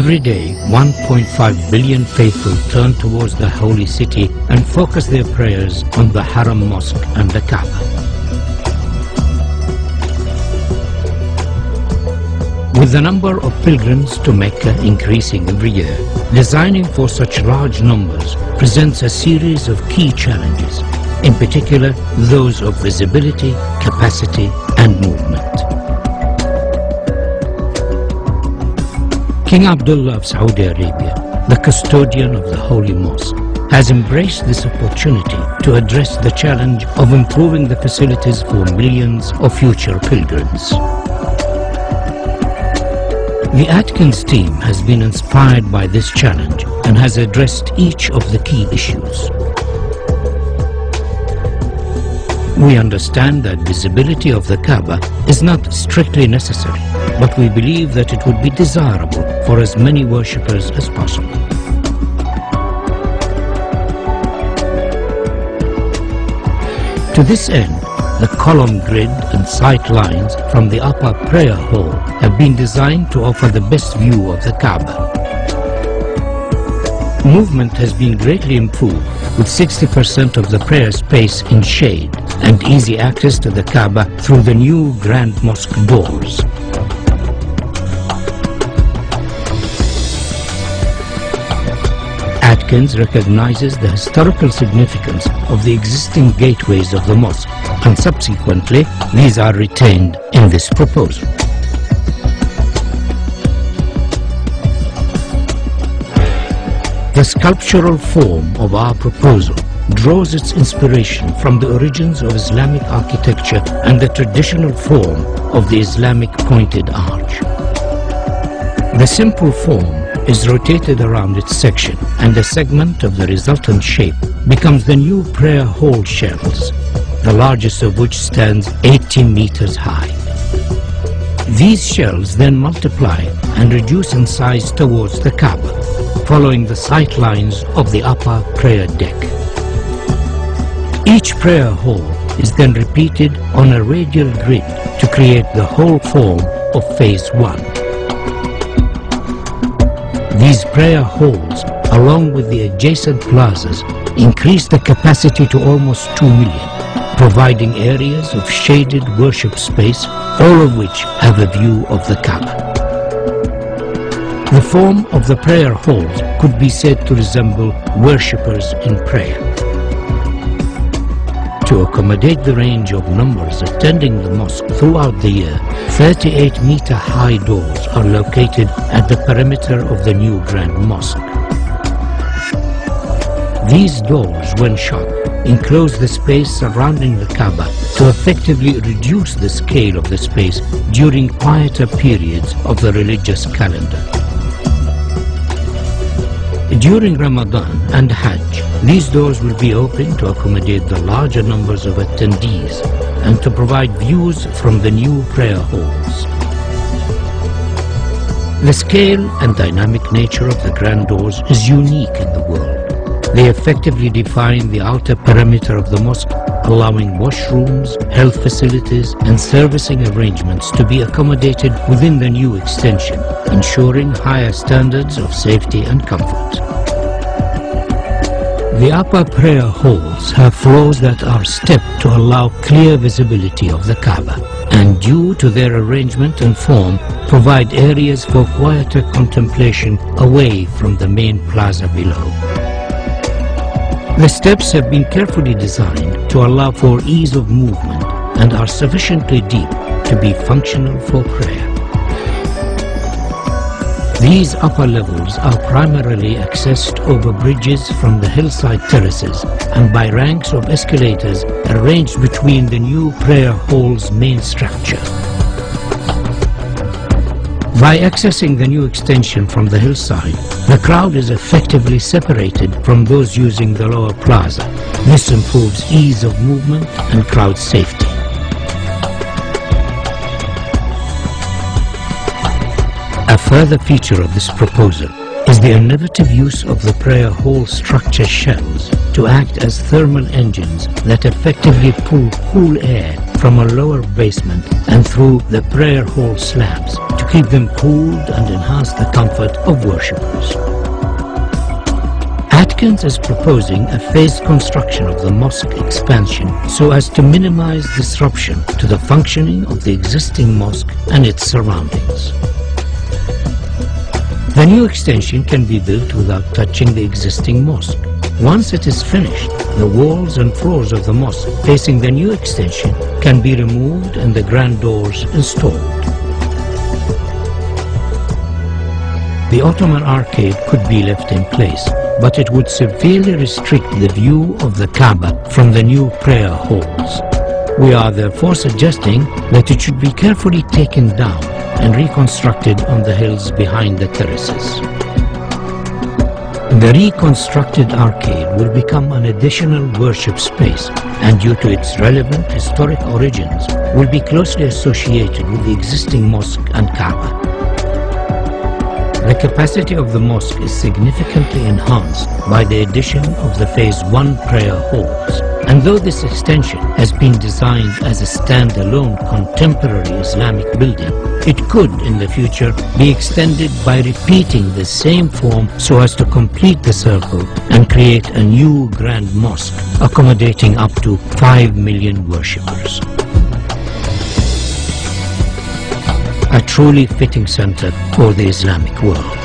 Every day, 1.5 billion faithful turn towards the holy city and focus their prayers on the Haram Mosque and the Kaaba. With the number of pilgrims to Mecca increasing every year, designing for such large numbers presents a series of key challenges, in particular those of visibility, capacity and movement. King Abdullah of Saudi Arabia, the custodian of the Holy Mosque, has embraced this opportunity to address the challenge of improving the facilities for millions of future pilgrims. The Atkins team has been inspired by this challenge and has addressed each of the key issues. We understand that visibility of the Kaaba is not strictly necessary, but we believe that it would be desirable for as many worshippers as possible. To this end, the column grid and sight lines from the upper prayer hall have been designed to offer the best view of the Kaaba. Movement has been greatly improved, with 60% of the prayer space in shade and easy access to the Kaaba through the new Grand Mosque doors. Atkins recognizes the historical significance of the existing gateways of the mosque, and subsequently these are retained in this proposal. The sculptural form of our proposal draws its inspiration from the origins of Islamic architecture and the traditional form of the Islamic pointed arch. The simple form is rotated around its section, and a segment of the resultant shape becomes the new prayer hall shells, the largest of which stands 80 meters high. These shells then multiply and reduce in size towards the Kaaba, following the sight lines of the upper prayer deck. Each prayer hall is then repeated on a radial grid to create the whole form of Phase 1. These prayer halls, along with the adjacent plazas, increase the capacity to almost 2 million, providing areas of shaded worship space, all of which have a view of the Kaaba. The form of the prayer halls could be said to resemble worshippers in prayer. To accommodate the range of numbers attending the mosque throughout the year, 38-meter high doors are located at the perimeter of the new Grand Mosque. These doors, when shut, enclose the space surrounding the Kaaba to effectively reduce the scale of the space during quieter periods of the religious calendar. During Ramadan and Hajj, these doors will be open to accommodate the larger numbers of attendees and to provide views from the new prayer halls. The scale and dynamic nature of the grand doors is unique in the world. They effectively define the outer perimeter of the mosque, allowing washrooms, health facilities and servicing arrangements to be accommodated within the new extension, ensuring higher standards of safety and comfort. The upper prayer halls have floors that are stepped to allow clear visibility of the Kaaba, and due to their arrangement and form, provide areas for quieter contemplation away from the main plaza below. The steps have been carefully designed to allow for ease of movement and are sufficiently deep to be functional for prayer. These upper levels are primarily accessed over bridges from the hillside terraces and by ranks of escalators arranged between the new prayer hall's main structure. By accessing the new extension from the hillside, the crowd is effectively separated from those using the lower plaza. This improves ease of movement and crowd safety. A further feature of this proposal is the innovative use of the prayer hall structure shells to act as thermal engines that effectively pull cool air from a lower basement and through the prayer hall slabs to keep them cooled and enhance the comfort of worshippers. Atkins is proposing a phased construction of the mosque expansion so as to minimize disruption to the functioning of the existing mosque and its surroundings. The new extension can be built without touching the existing mosque. Once it is finished, the walls and floors of the mosque facing the new extension can be removed and the grand doors installed. The Ottoman arcade could be left in place, but it would severely restrict the view of the Kaaba from the new prayer halls. We are therefore suggesting that it should be carefully taken down and reconstructed on the hills behind the terraces. The reconstructed arcade will become an additional worship space and, due to its relevant historic origins, will be closely associated with the existing mosque and Kaaba. The capacity of the mosque is significantly enhanced by the addition of the Phase 1 prayer halls. And though this extension has been designed as a standalone contemporary Islamic building, it could in the future be extended by repeating the same form so as to complete the circle and create a new grand mosque accommodating up to 5 million worshippers. A truly fitting center for the Islamic world.